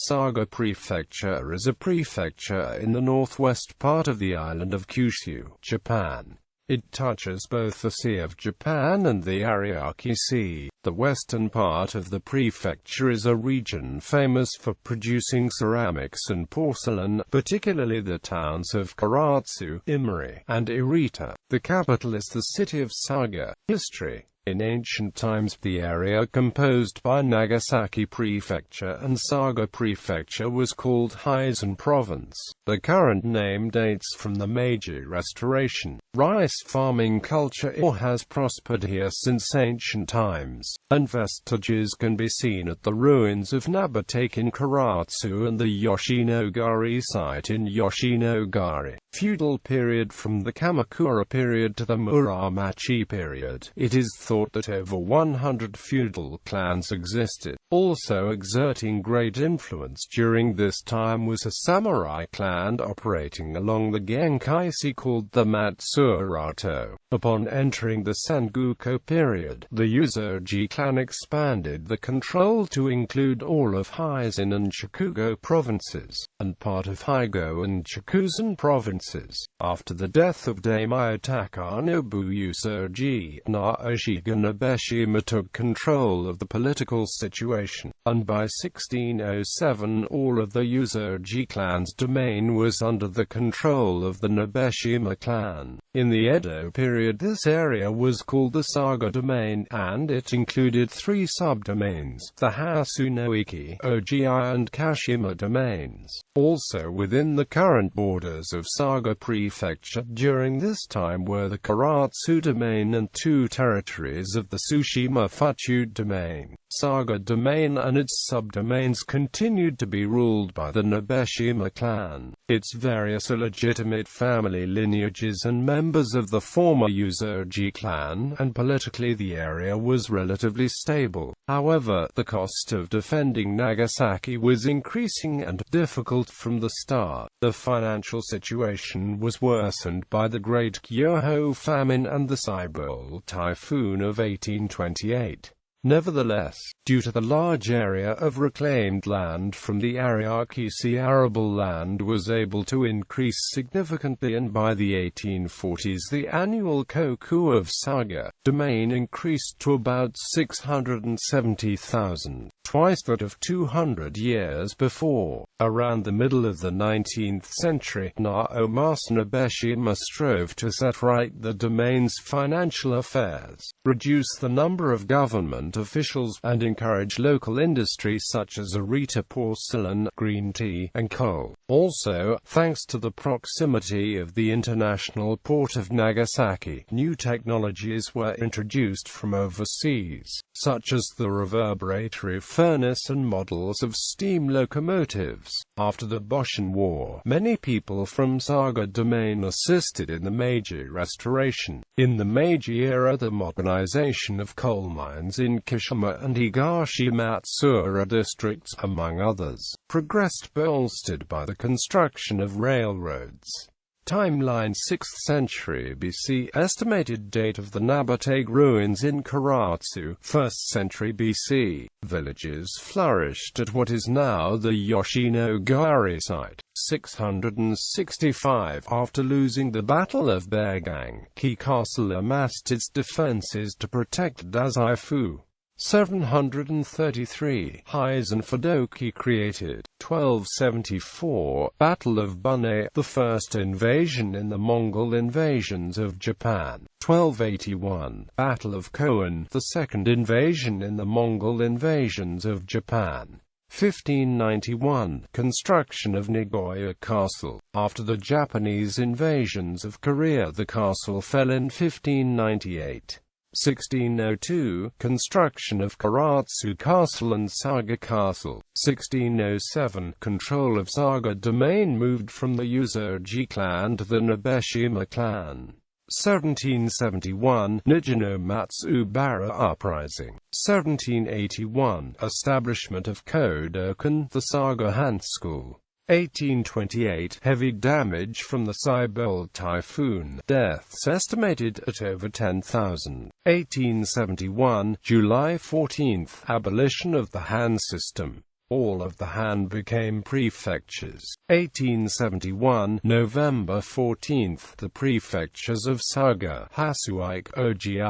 Saga Prefecture is a prefecture in the northwest part of the island of Kyushu, Japan. It touches both the Sea of Japan and the Ariake Sea. The western part of the prefecture is a region famous for producing ceramics and porcelain, particularly the towns of Karatsu, Imari, and Arita. The capital is the city of Saga. History. In ancient times, the area composed by Nagasaki Prefecture and Saga Prefecture was called Hizen Province. The current name dates from the Meiji Restoration. Rice farming culture has prospered here since ancient times, and vestiges can be seen at the ruins of Nabate in Karatsu and the Yoshinogari site in Yoshinogari. Feudal period. From the Kamakura period to the Muromachi period, it is thought that over 100 feudal clans existed. Also exerting great influence during this time was a samurai clan operating along the Genkai Sea called the Matsurato. Upon entering the Sengoku period, the Usurgi clan expanded the control to include all of Hizen and Chikugo provinces, and part of Higo and Chikuzen provinces. After the death of daimyo Takanobu Usurgi, Naoshige Nabeshima took control of the political situation, and by 1607 all of the Usurgi clan's domain was under the control of the Nabeshima clan. In the Edo period, this area was called the Saga domain, and it included three subdomains, the Hasunoiki, Ogi and Kashima domains. Also within the current borders of Saga Prefecture during this time were the Karatsu domain and two territories of the Tsushima Fuchu domain. Saga domain and its subdomains continued to be ruled by the Nabeshima clan. Its various illegitimate family lineages and members of the former Usurgi clan, and politically the area was relatively stable. However, the cost of defending Nagasaki was increasing and difficult from the start. The financial situation was worsened by the Great Kyoho famine and the Saibol typhoon of 1828. Nevertheless, due to the large area of reclaimed land from the Ariake Sea, arable land was able to increase significantly, and by the 1840s the annual koku of Saga domain increased to about 670,000, twice that of 200 years before. Around the middle of the 19th century, Naomasu Nabeshima strove to set right the domain's financial affairs, reduce the number of government officials, and encourage local industry such as Arita porcelain, green tea, and coal. Also, thanks to the proximity of the international port of Nagasaki, new technologies were introduced from overseas, such as the reverberatory furnace and models of steam locomotives. After the Boshin War, many people from Saga domain assisted in the Meiji Restoration. In the Meiji era, the modernization of coal mines in Kashima and Higashi-Matsura districts, among others, progressed, bolstered by the construction of railroads. Timeline 6th century BC. Estimated date of the Nabate ruins in Karatsu, 1st century BC. Villages flourished at what is now the Yoshinogari site. 665. After losing the Battle of Begang, Ki Castle amassed its defenses to protect Dazaifu. 733. Hizen Fudoki created. 1274. Battle of Bune, the first invasion in the Mongol invasions of Japan. 1281. Battle of Koen, the second invasion in the Mongol invasions of Japan. 1591. Construction of Nagoya Castle. After the Japanese invasions of Korea, the castle fell in 1598. 1602. Construction of Karatsu Castle and Saga Castle. 1607. Control of Saga domain moved from the Usurgi clan to the Nabeshima clan. 1771. Nijino Matsubara Uprising. 1781. Establishment of Kodokan, the Saga Han School. 1828. Heavy damage from the Saibol typhoon. Deaths estimated at over 10,000. 1871. July 14. Abolition of the Han system. All of the Han became prefectures. 1871, November 14, the prefectures of Saga, Hasuike, Ogi,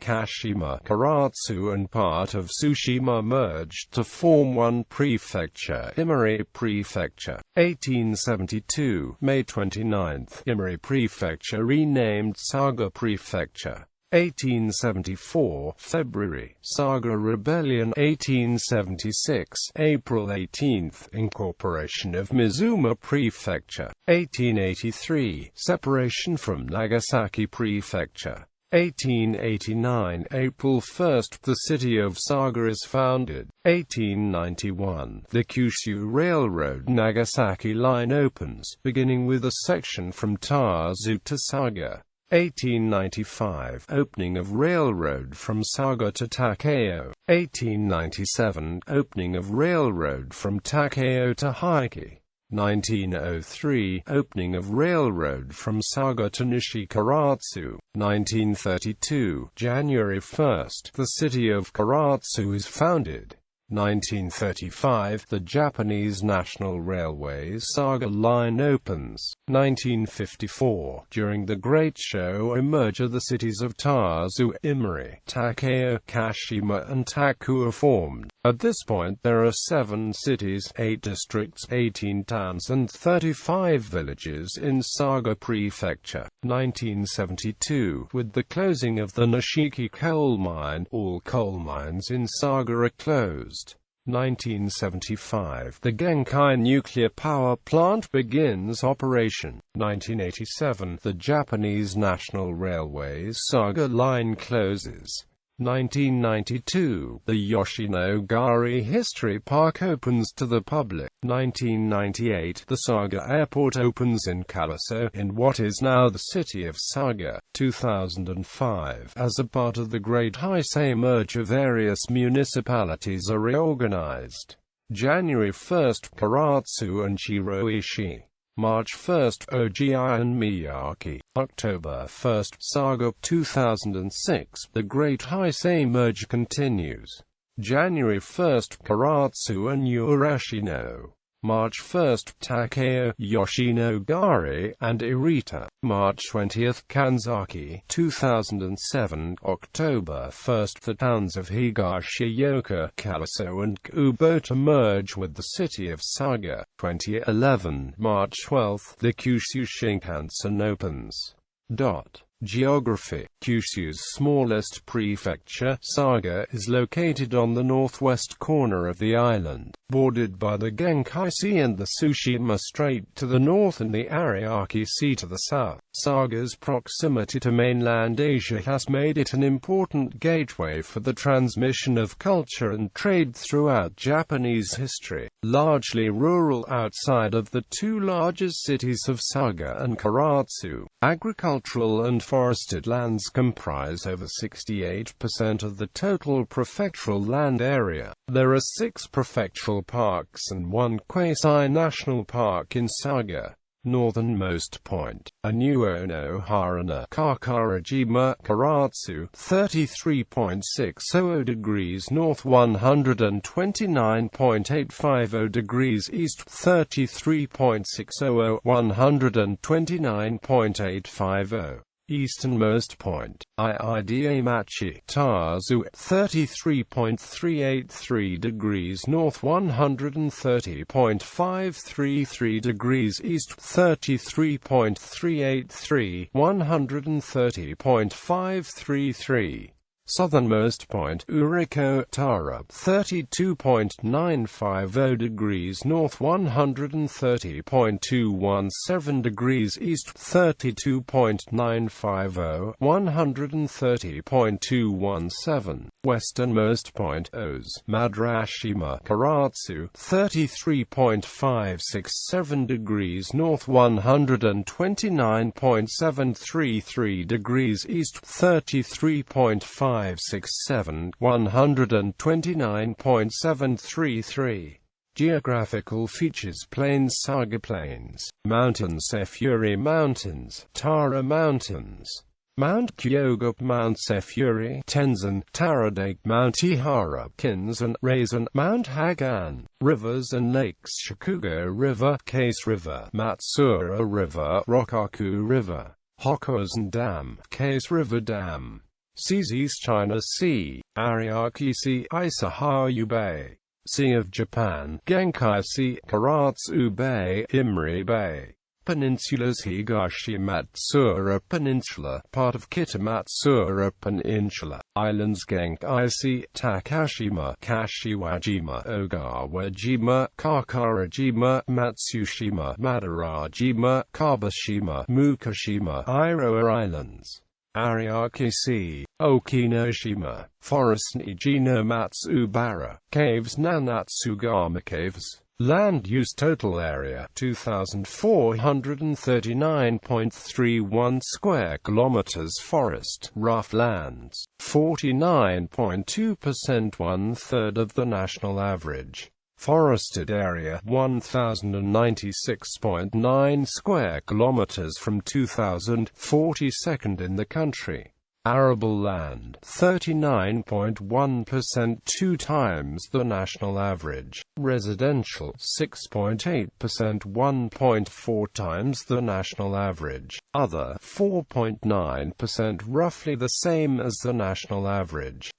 Kashima, Karatsu and part of Tsushima merged to form one prefecture, Imari Prefecture. 1872, May 29, Imari Prefecture renamed Saga Prefecture. 1874, February, Saga Rebellion. 1876, April 18, incorporation of Mizuma Prefecture. 1883, separation from Nagasaki Prefecture. 1889, April 1, the city of Saga is founded. 1891, the Kyushu Railroad Nagasaki line opens, beginning with a section from Tazu to Saga. 1895, opening of railroad from Saga to Takeo. 1897, opening of railroad from Takeo to Hiki. 1903, opening of railroad from Saga to Nishikaratsu. 1932, January 1, the city of Karatsu is founded. 1935, the Japanese National Railway's Saga Line opens. 1954, during the Great Showa merger the cities of Tazu, Imari, Takeo, Kashima and Taku are formed. At this point there are 7 cities, 8 districts, 18 towns and 35 villages in Saga Prefecture. 1972, with the closing of the Nishiki coal mine, all coal mines in Saga are closed. 1975, the Genkai nuclear power plant begins operation. 1987, the Japanese National Railway's Saga line closes. 1992, the Yoshinogari History Park opens to the public. 1998, the Saga Airport opens in Karatsu, in what is now the city of Saga. 2005, as a part of the Great Heisei merger, various municipalities are reorganized. January 1, Karatsu and Shiroishi. March 1, Ogi and Miyake. October 1, Saga. 2006, the Great Heisei merge continues. January 1, Karatsu and Urashino. March 1, Takeo, Yoshinogari, and Arita. March 20, Kanzaki. 2007, October 1, the towns of Higashioka, Karatsu and Kubota merge with the city of Saga. 2011, March 12, the Kyushu Shinkansen opens. Geography. Kyushu's smallest prefecture, Saga, is located on the northwest corner of the island, bordered by the Genkai Sea and the Tsushima Strait to the north and the Ariake Sea to the south. Saga's proximity to mainland Asia has made it an important gateway for the transmission of culture and trade throughout Japanese history. Largely rural outside of the 2 largest cities of Saga and Karatsu, agricultural and forested lands comprise over 68% of the total prefectural land area. There are 6 prefectural parks and 1 quasi-national park in Saga. Northernmost point, Anuono Harana, Kakarajima, Karatsu, 33.60 degrees north, 129.850 degrees east, 33.600, 129.850. Easternmost point, Iidamachi, Tazu, 33.383 degrees north, 130.533 degrees east, 33.383, 130.533. Southernmost point, Uriko, Tara, 32.950 degrees north, 130.217 degrees east, 32.950, 130.217. Westernmost point, Oz, Madrashima, Karatsu, 33.567 degrees north, 129.733 degrees east, 33.567, 129.733. Geographical features: Plains, Saga Plains. Mountains: Sefuri Mountains, Tara Mountains. Mount Kyoga, Mount Sefuri, Tenzan, Taradake, Mount Ihara, Kinzan, Raisin, Mount Hagan. Rivers and lakes: Shikugo River, Case River, Matsura River, Rokkaku River, Hokkaido Dam, Case River Dam. Seas: East China Sea, Ariake Sea, Isahayu Bay. Sea of Japan, Genkai Sea, Karatsu Bay, Imari Bay. Peninsulas: Higashi-Matsura Peninsula, part of Kitamatsura Peninsula. Islands: Genkai Sea, Takashima, Kashiwajima, Ogawajima, Kakarajima, Matsushima, Madarajima, Kabashima, Mukashima. Iroha Islands. Ariake Sea, Okinoshima. Forest: Nijino Matsubara. Caves: Nanatsugama Caves. Land use: total area 2,439.31 square kilometers. Forest, rough lands 49.2%, 1/3 of the national average. Forested area 1,096.9 square kilometers from 2,000, 42nd in the country. Arable land 39.1%, 2 times the national average. Residential 6.8%, 1.4 times the national average. Other 4.9%, roughly the same as the national average.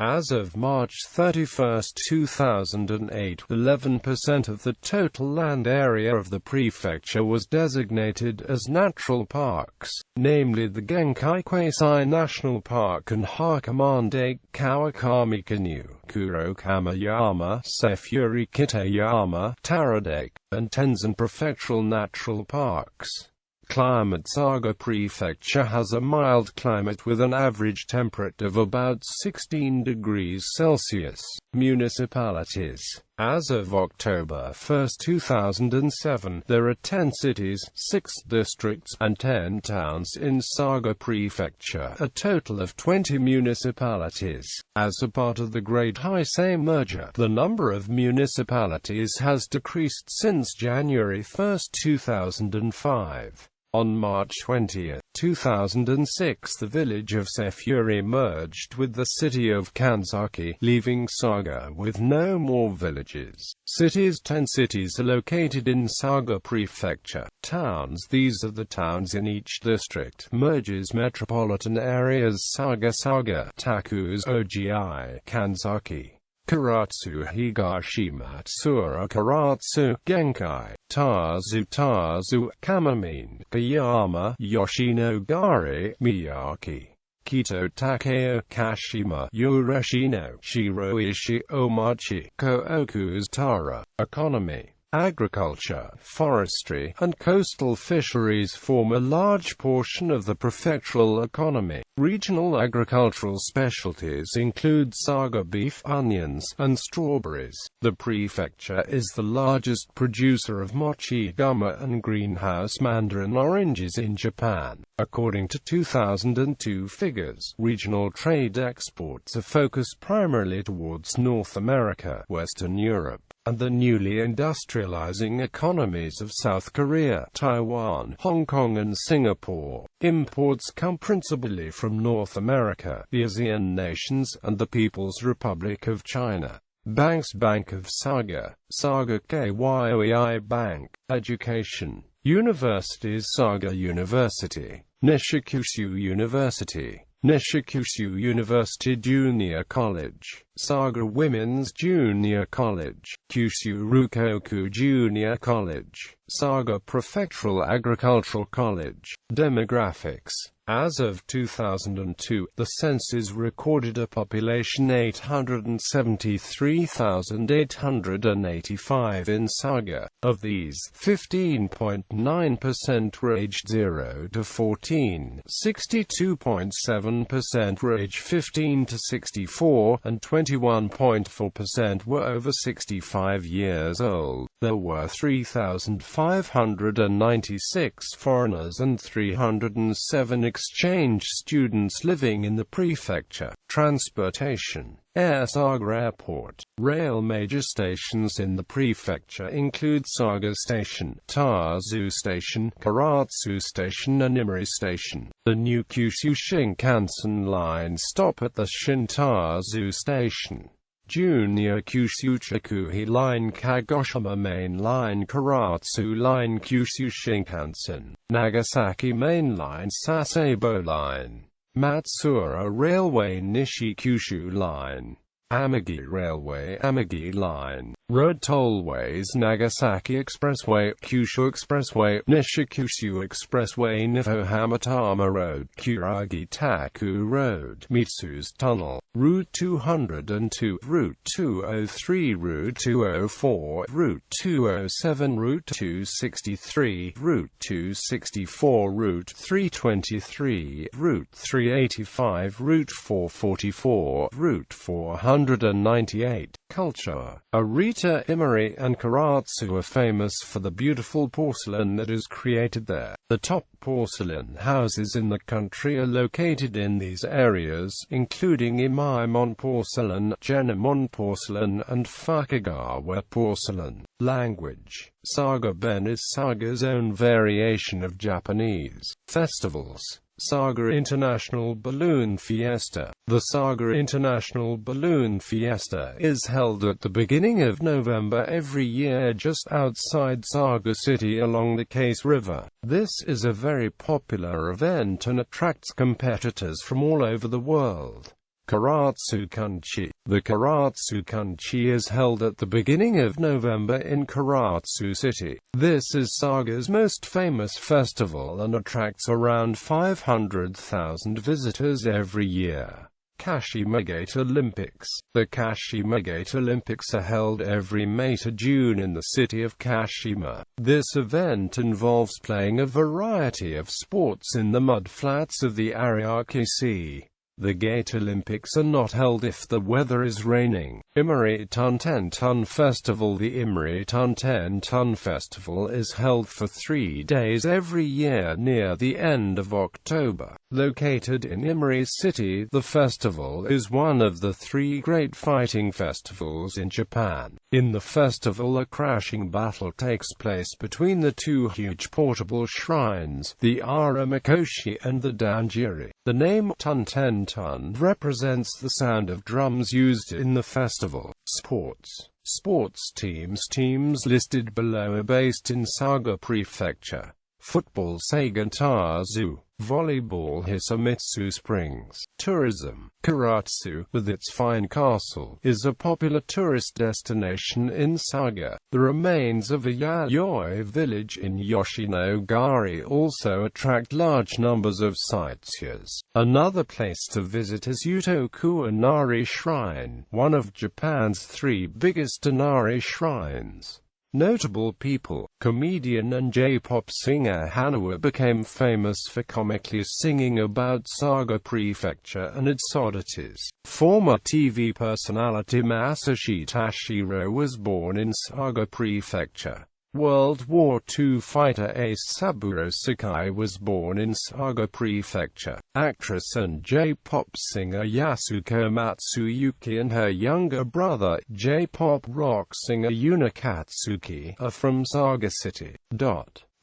As of March 31, 2008, 11% of the total land area of the prefecture was designated as natural parks, namely the Genkai Quasi National Park and Hakamandake, Kawakami-Kanu, Kurokama-Yama, Sefuri Kitayama, Taradake, and Tenzan Prefectural Natural Parks. Climate: Saga Prefecture has a mild climate with an average temperature of about 16 degrees Celsius. Municipalities. As of October 1, 2007, there are 10 cities, 6 districts, and 10 towns in Saga Prefecture, a total of 20 municipalities. As a part of the Great Heisei merger, the number of municipalities has decreased since January 1, 2005. On March 20, 2006, the village of Sefuri merged with the city of Kanzaki, leaving Saga with no more villages. Cities: 10 cities are located in Saga Prefecture. Towns: these are the towns in each district. Merges: metropolitan areas: Saga, Takus, Ogi, Kanzaki, Karatsu, Higashi-Matsura, Karatsu, Genkai, Tazu, Kamamine, Kayama, Yoshinogari, Miyaki, Kito, Takeo, Kashima, Yorashino, Shiroishi, Omachi, Kooku's Tara. Economy: agriculture, forestry, and coastal fisheries form a large portion of the prefectural economy. Regional agricultural specialties include saga beef, onions, and strawberries. The prefecture is the largest producer of mochi, gumma, and greenhouse mandarin oranges in Japan. According to 2002 figures, regional trade exports are focused primarily towards North America, Western Europe, and the newly industrializing economies of South Korea, Taiwan, Hong Kong, and Singapore. Imports come principally from North America, the ASEAN nations, and the People's Republic of China. Banks: Bank of Saga, Saga Kyoi Bank. Education: universities: Saga University, Nishikusu University, Nishikusu University Junior College, Saga Women's Junior College, Kyushu Rukoku Junior College, Saga Prefectural Agricultural College. Demographics: as of 2002, the census recorded a population 873,885 in Saga. Of these, 15.9% were aged 0 to 14, 62.7% were aged 15 to 64, and 21.4% were over 65 years old. There were 3,596 foreigners and 307 exchange students living in the prefecture. Transportation. Air Saga Airport. Rail major stations in the prefecture include Saga Station, Tazu Station, Karatsu Station and Imari Station. The new Kyushu Shinkansen line stop at the Shintazu Station. Junior Kyushu Chikuhi Line, Kagoshima Main Line, Karatsu Line, Kyushu Shinkansen, Nagasaki Main Line, Sasebo Line, Matsura Railway, Nishi Kyushu Line, Amagi Railway, Amagi Line, Road Tollways, Nagasaki Expressway, Kyushu Expressway, Nishikyushu Expressway, Nifo Hamatama Road, Kuragi Taku Road, Mitsu's Tunnel, Route 202, Route 203, Route 204, Route 207, Route 263, Route 264, Route 323, Route 385, Route 444, Route 498. Culture. Arita, Imari, and Karatsu are famous for the beautiful porcelain that is created there. The top porcelain houses in the country are located in these areas, including Imari porcelain, Genomon porcelain, and Fukugawa porcelain. Language. Saga Ben is Saga's own variation of Japanese. Festivals. Saga International Balloon Fiesta. The Saga International Balloon Fiesta is held at the beginning of November every year just outside Saga City along the Case River. This is a very popular event and attracts competitors from all over the world. Karatsu Kunchi. The Karatsu Kunchi is held at the beginning of November in Karatsu City. This is Saga's most famous festival and attracts around 500,000 visitors every year. Kashima Gate Olympics. The Kashima Gate Olympics are held every May to June in the city of Kashima. This event involves playing a variety of sports in the mudflats of the Ariake Sea. The Gate Olympics are not held if the weather is raining. Imari Ten Festival. The Imari Ten Festival is held for 3 days every year near the end of October. Located in Imari City, the festival is one of the 3 great fighting festivals in Japan. In the festival, a crashing battle takes place between the 2 huge portable shrines, the Aramakoshi and the Danjiri. The name Tun represents the sound of drums used in the festival. Sports. Sports teams. Teams listed below are based in Saga Prefecture. Football Saga-Tazu. Volleyball Hisamitsu Springs. Tourism. Karatsu, with its fine castle, is a popular tourist destination in Saga. The remains of a Yayoi village in Yoshinogari also attract large numbers of sightseers. Another place to visit is Utoku Inari Shrine, one of Japan's 3 biggest Inari shrines. Notable people. Comedian and J-pop singer Hanawa became famous for comically singing about Saga Prefecture and its oddities. Former TV personality Masashi Tashiro was born in Saga Prefecture. World War II fighter ace Saburo Sakai was born in Saga Prefecture. Actress and J-pop singer Yasuko Matsuyuki and her younger brother, J-pop rock singer Yuna Katsuki, are from Saga City.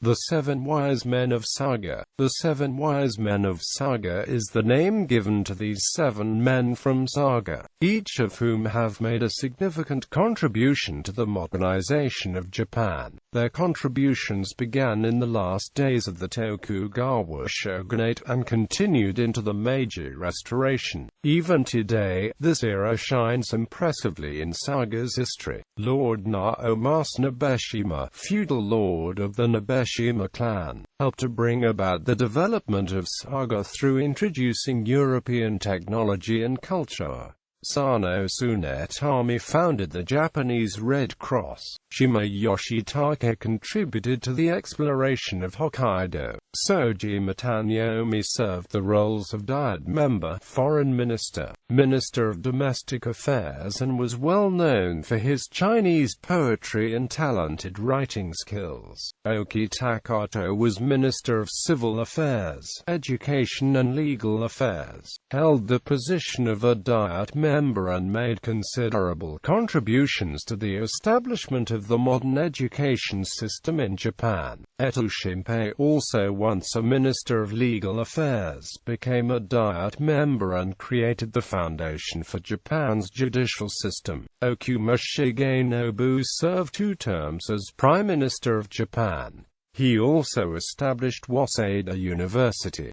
The 7 Wise Men of Saga. The 7 Wise Men of Saga is the name given to these 7 men from Saga, each of whom have made a significant contribution to the modernization of Japan. Their contributions began in the last days of the Tokugawa shogunate and continued into the Meiji Restoration. Even today, this era shines impressively in Saga's history. Lord Naomasu Nabeshima, feudal lord of the Nabeshima clan, helped to bring about the development of Saga through introducing European technology and culture. Sano Tsunetami founded the Japanese Red Cross. Shima Yoshitake contributed to the exploration of Hokkaido. Sojima Tanyomi served the roles of Diet member, Foreign Minister, Minister of Domestic Affairs, and was well known for his Chinese poetry and talented writing skills. Oki Takato was Minister of Civil Affairs, Education and Legal Affairs, held the position of a Diet member and made considerable contributions to the establishment of the modern education system in Japan. Eto Shinpei, also once a Minister of Legal Affairs, became a Diet member and created the foundation for Japan's judicial system. Okuma Shigenobu served 2 terms as Prime Minister of Japan. He also established Waseda University.